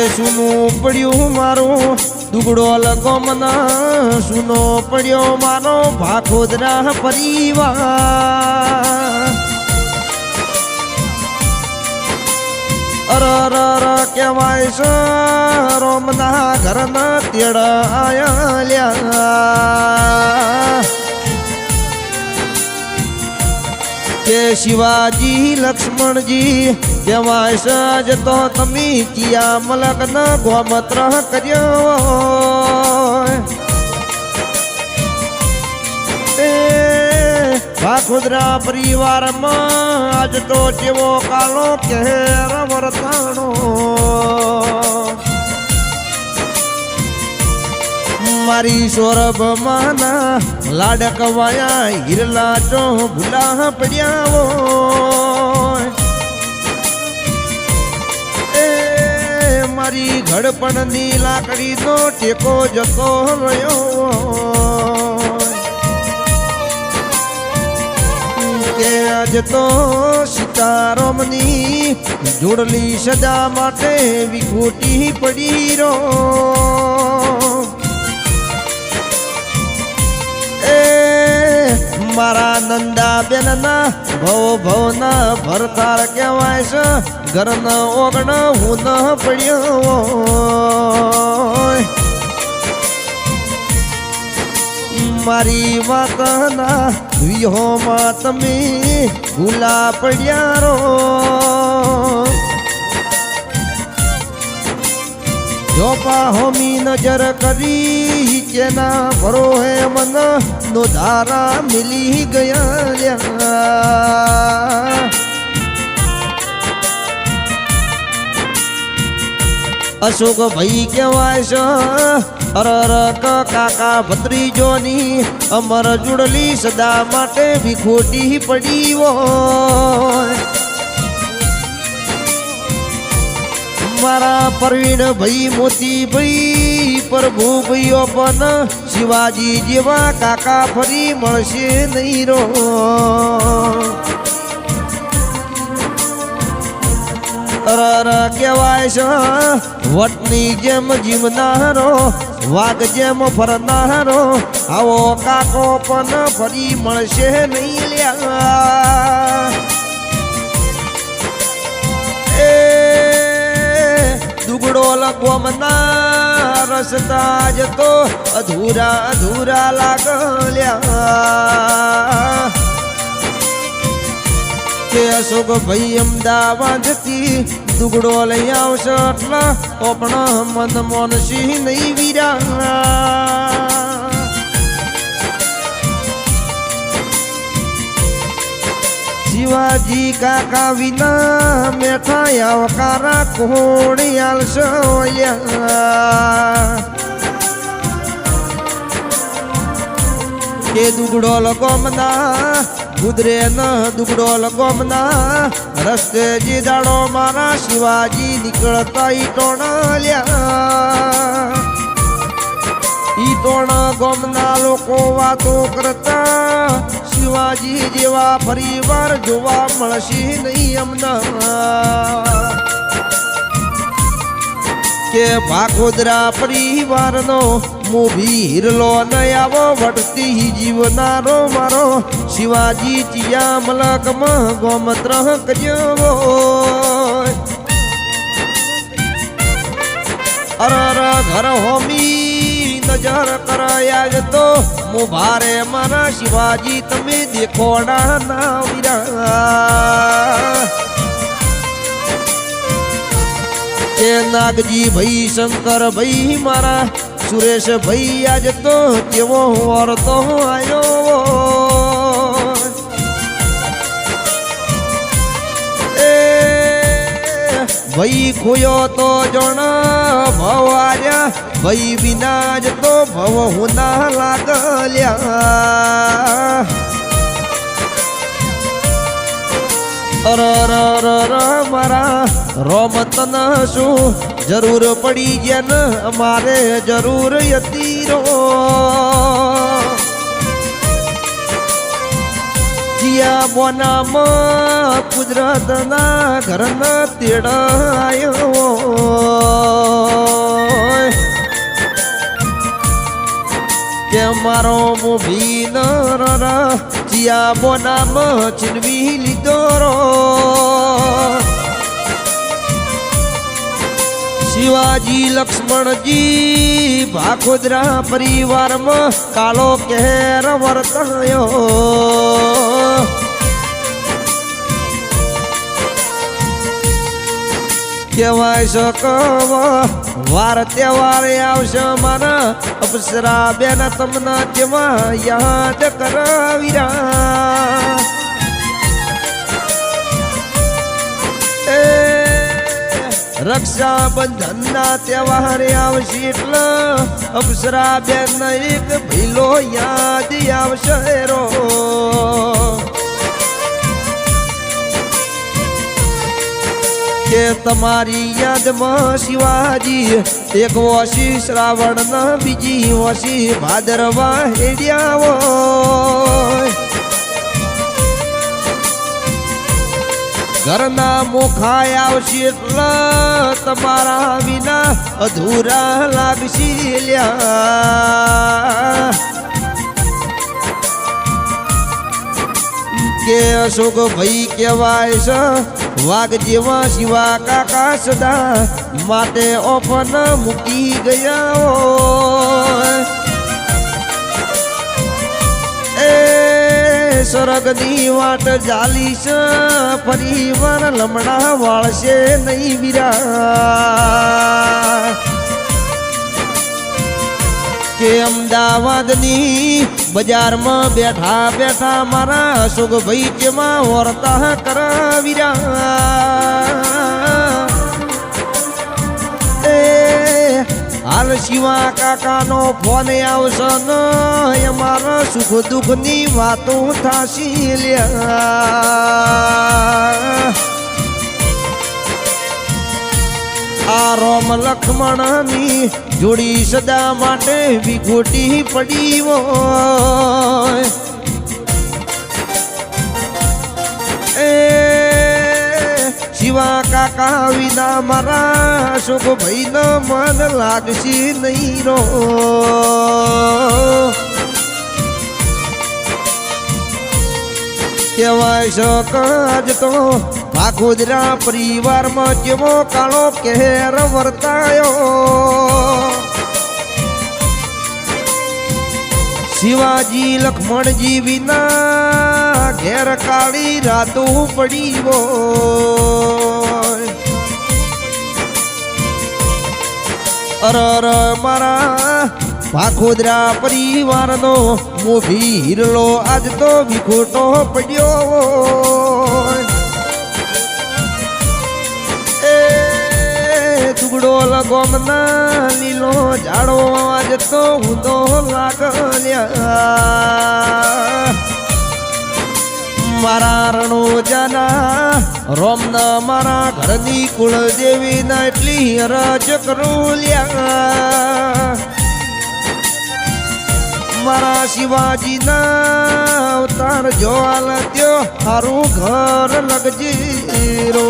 સુનું પડ્યું મારું દુગડો લગમના સુનો પડ્યો મારો ભાખોદરા પરિવાર અરર કેવાય છે રોમના ઘરના તેડા આયા કે શિવાજી લક્ષ્મણજી કેવાય છે જતો તમે કિયા મલકન ગોમત્ર કર્યો ભાખોદરા પરિવારમાં આજ તો જેવો કાલો કેર વર્તાણો મારી સૌરભ માના લાડકવાયા હિરલા ચો ભૂલા પડ્યા મારી ઘડપણની લાકડીનો ટેકો જતો રહ્યો કે આજ તો સીતારામની જોડલી સજા માટે વિખૂટી પડી રો મારા નંદા બેન ના ભવ ભવના ભરતાર કહેવાય છે ઘરના ઓગણ હું ન પડ્યો મારી વાતના વિહોમાં તમે ભૂલા પડ્યા રો જોપા હોમી નજર કરી કેના ભરો હે મન નો ધારા મિલી ગયા અશોક ભાઈ કહેવાય છે અરર કાકા ભત્રીજોની અમર જુડલી સદા માટે વિખોટી પડી હોય મારા પ્રવીણ ભાઈ મોતી ભાઈ પ્રભુ ભાઈઓ પણ શિવાજી જેવા કાકા ફરી મળશે નહીં રો અરર કહેવાય છે વટની જેમ જીવનારો વાઘ જેમ ફરનારો આવો કાકો પણ ફરી મળશે નહીં લ્યા દુગડો લગોમના રસ્તા જ તો અધૂરા અધૂરા લાગલ્યા કે અશોક ભાઈ અમદાવાદથી દુગડો લઈ આવશે એટલે ઓપણા મન મોનસિંહ નહીં વીરા શિવાજી કાકા વિના મેઠા આવકારા કોણી આલશે કે દુગડો લગોમના ગુદરે ન દુગડો લગોમના રસ્તે જે દાડો મારા શિવાજી નીકળતા ઈટોણા ગોમના લોકો વાતો કરતા શિવાજી જેવા પરિવાર જોવા મળશે નહીં અમના કે ભાખોદરા પરિવારનો મોભી હિરલો ન આવો વટતી જીવનારો મારો શિવાજી ચિયા મલકમાં ગોમત્ર કર્યો અરર ઘર હોમી નજર કરાયા જ તો મુભારે મારા શિવાજી તમે દેખોડા ના વીરા કે નાગજી ભાઈ શંકર ભાઈ મારા સુરેશ ભાઈ આજ તો કેવો વર્તો આવ્યો ભાઈ ખોયો તો જણ ભવ આર્યા ભાઈ વિના જ તો ભવ હું ના લાગલ્યા અરર મારા રોમતન શું જરૂર પડી ગયા ને અમારે જરૂર હતી રો જીયા બોનામાં ગુજરાતના ઘરના તેડાયો કે મારો મોભી નર ચિયા બોનામ છીનવી લીધો રો શિવાજી લક્ષ્મણજી ભાખોદરા પરિવારમાં કાળો કહેર વર્તાયો કહેવાય શકવ વાર તહેવારે આવશે મારા અપ્સરા બેન તમને તેમાં યાદ કરાવીરા રક્ષાબંધન ના તહેવારે આવશે એટલે અપ્સરા બેન એક ભીલો યાદ આવશે રો કે તમારી યાદમાં શિવાજી એક વોશી શ્રાવણ ના બીજી વોશી ભાદરવા હેડ્યા હોય ઘરના મોખાય આવશે એટલે તમારા વિના અધૂરા લાગશે લ્યા કે અશોક ભાઈ કહેવાય છે વાઘ જેવા શિવા કાકા સદા માટે ઓપન મૂકી ગયા હોય એ સ્વર્ગની વાટ જાલી છે ફરી વાર લમણા વાળશે નહીં વીરા કે અમદાવાદની બજારમાં બેઠા બેઠા મારા અશોકભાઈ જેમાં વર્તા કરાવીરા એ હાલ શિવા કાકાનો ફોન આવશે ને અમારા સુખ દુઃખની વાતો થાશી લ્યા આ રોમ લક્ષ્મણની જોડી સદા માટે વિખોટી પડી હોય એ શિવા કાકા વિના મારા અશોક ભાઈ ન મન લાગશે નહીં રો કહેવાય શકાજ તો ભાખોદરા પરિવારમાં જેવો કાળો કહેર વર્તાયો શિવાજી લક્ષ્મણજી વિના ઘેર કાળી રાતો પડી હોય અરર મારા ભાખોદરા પરિવારનો મોભી હીરલો આજ તો વિખોટો પડ્યો એ ટુકડો લગોમના લીલો ઝાડો આજ તો ઊંધો લાગલ્યા મારા રણોજાના રોમના મારા ઘરની કુળદેવીના એટલી અરજ કરું લ્યા મારા શિવાજીના અવતાર જો આલ ત્યો હારું ઘર લગજી રો